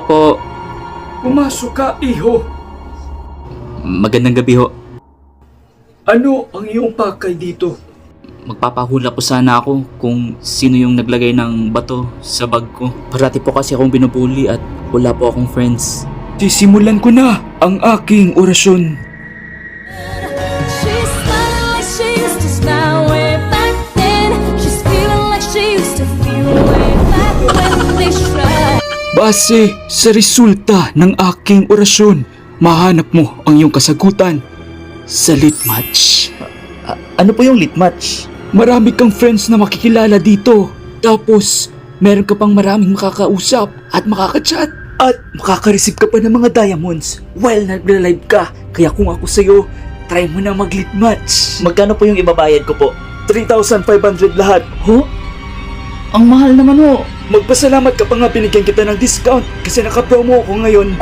po. Pumasok ka, iho. Magandang gabi ho. Ano ang iyong pakay dito? Magpapahula po sana ako kung sino yung naglagay ng bato sa bag ko. Parati po kasi akong binubuli at wala po akong friends. Sisimulan ko na ang aking orasyon. She's smiling like she used to smile way back then. She's feeling like she used to feel way back when they tried. Base sa resulta ng aking orasyon, mahanap mo ang iyong kasagutan sa lit match. Ano po yung lit match? Marami kang friends na makikilala dito. Tapos, meron ka pang maraming makakausap at makakachat. At makaka-receive ka pa ng mga diamonds while nagla-live ka. Kaya kung ako sa'yo, try mo na mag-lit match. Magkano po yung ibabayad ko po? 3,500 lahat. Ho? Ang mahal naman ho. Magpasalamat ka pa nga binigyan kita ng discount kasi naka-promo ako ngayon.